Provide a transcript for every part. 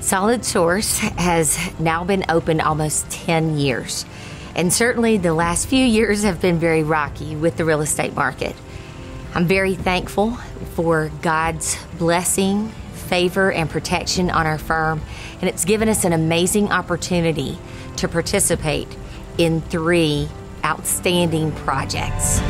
Solid Source has now been open almost 10 years, and certainly the last few years have been very rocky with the real estate market. I'm very thankful for God's blessing, favor, and protection on our firm, and it's given us an amazing opportunity to participate in 3 outstanding projects.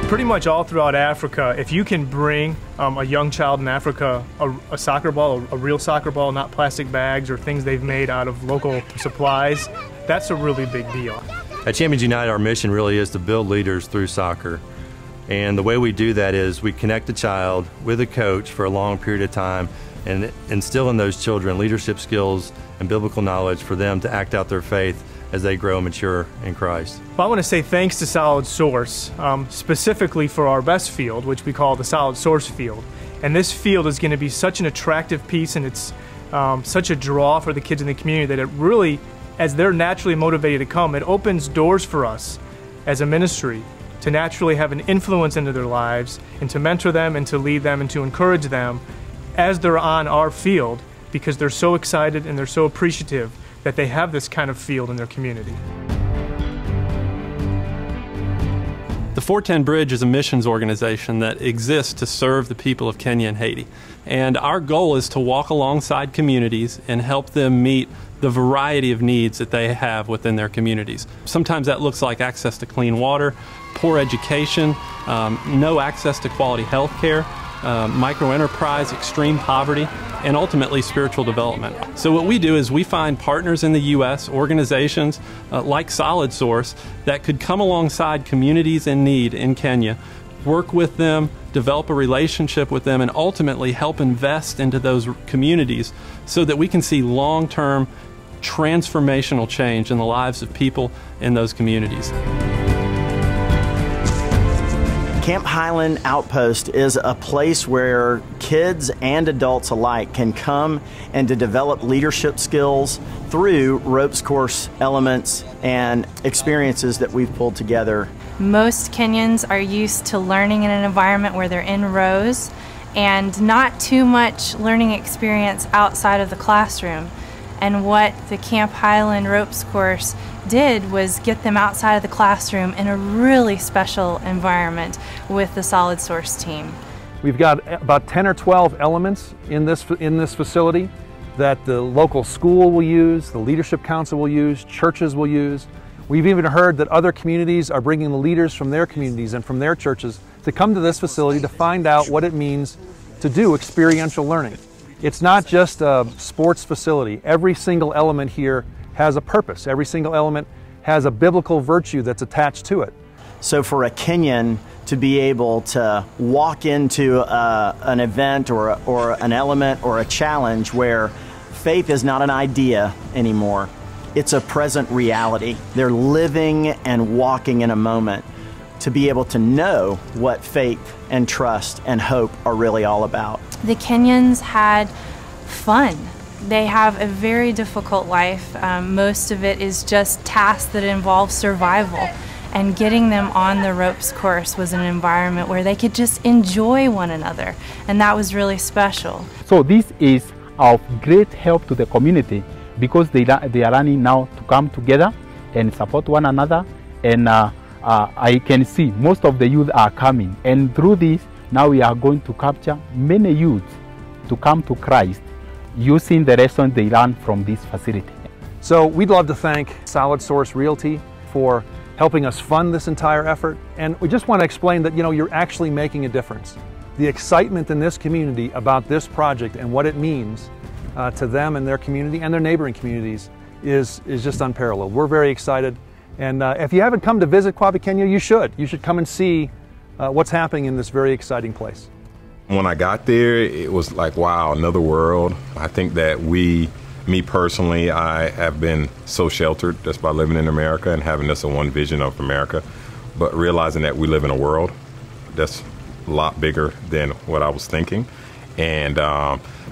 Pretty much all throughout Africa, if you can bring a young child in Africa a soccer ball, a real soccer ball, not plastic bags or things they've made out of local supplies, that's a really big deal. At Champions United, our mission really is to build leaders through soccer. And the way we do that is we connect the child with a coach for a long period of time and instill in those children leadership skills and biblical knowledge for them to act out their faith as they grow and mature in Christ. Well, I want to say thanks to Solid Source, specifically for our best field, which we call the Solid Source field. And this field is going to be such an attractive piece, and it's such a draw for the kids in the community that it really, as they're naturally motivated to come, it opens doors for us as a ministry to naturally have an influence into their lives and to mentor them and to lead them and to encourage them as they're on our field, because they're so excited and they're so appreciative that they have this kind of field in their community. The 410 Bridge is a missions organization that exists to serve the people of Kenya and Haiti. And our goal is to walk alongside communities and help them meet the variety of needs that they have within their communities. Sometimes that looks like access to clean water, poor education, no access to quality health care, microenterprise, extreme poverty, and ultimately spiritual development. So what we do is we find partners in the U.S., organizations like Solid Source that could come alongside communities in need in Kenya, work with them, develop a relationship with them, and ultimately help invest into those communities so that we can see long-term transformational change in the lives of people in those communities. Camp Highland Outpost is a place where kids and adults alike can come and to develop leadership skills through ropes course elements and experiences that we've pulled together. Most Kenyans are used to learning in an environment where they're in rows and not too much learning experience outside of the classroom. And what the Camp Highland ropes course did was get them outside of the classroom in a really special environment with the Solid Source team. We've got about 10 or 12 elements in this facility that the local school will use, the leadership council will use, churches will use. We've even heard that other communities are bringing the leaders from their communities and from their churches to come to this facility to find out what it means to do experiential learning. It's not just a sports facility. Every single element here has a purpose. Every single element has a biblical virtue that's attached to it. So for a Kenyan to be able to walk into an event or an element or a challenge where faith is not an idea anymore, it's a present reality. They're living and walking in a moment, to be able to know what faith and trust and hope are really all about. The Kenyans had fun. They have a very difficult life. Most of it is just tasks that involve survival. And getting them on the ropes course was an environment where they could just enjoy one another. And that was really special. So this is of great help to the community because they are learning now to come together and support one another. And I can see most of the youth are coming. And through this, now we are going to capture many youth to come to Christ using the lessons they learn from this facility. So we'd love to thank Solid Source Realty for helping us fund this entire effort. And we just want to explain that, you're actually making a difference. The excitement in this community about this project and what it means to them and their community and their neighboring communities is just unparalleled. We're very excited. And if you haven't come to visit Kwabi, Kenya, you should. You should come and see what's happening in this very exciting place. When I got there, it was like, wow, another world. I think that me personally, I have been so sheltered just by living in America and having this one vision of America, but realizing that we live in a world that's a lot bigger than what I was thinking. And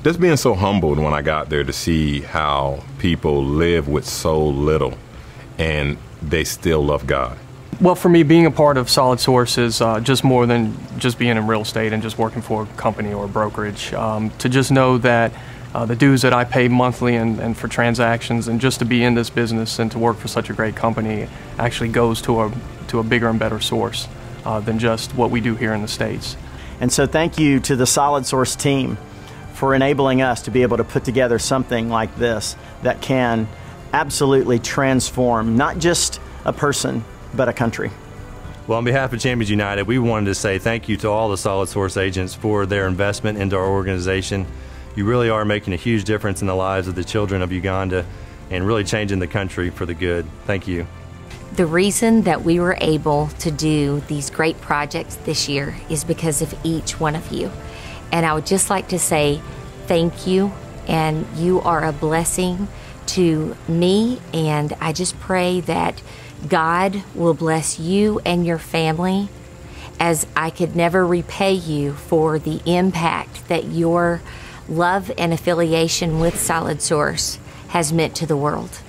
just being so humbled when I got there to see how people live with so little and they still love God. Well, for me, being a part of Solid Source is just more than just being in real estate and just working for a company or a brokerage. To just know that the dues that I pay monthly and for transactions, and just to be in this business and to work for such a great company actually goes to a bigger and better source than just what we do here in the States. And so thank you to the Solid Source team for enabling us to be able to put together something like this that can absolutely transform not just a person, but a country. Well, on behalf of Champions United, we wanted to say thank you to all the Solid Source agents for their investment into our organization. You really are making a huge difference in the lives of the children of Uganda and really changing the country for the good. Thank you. The reason that we were able to do these great projects this year is because of each one of you. And I would just like to say thank you, and you are a blessing to me, and I just pray that God will bless you and your family, as I could never repay you for the impact that your love and affiliation with Solid Source has meant to the world.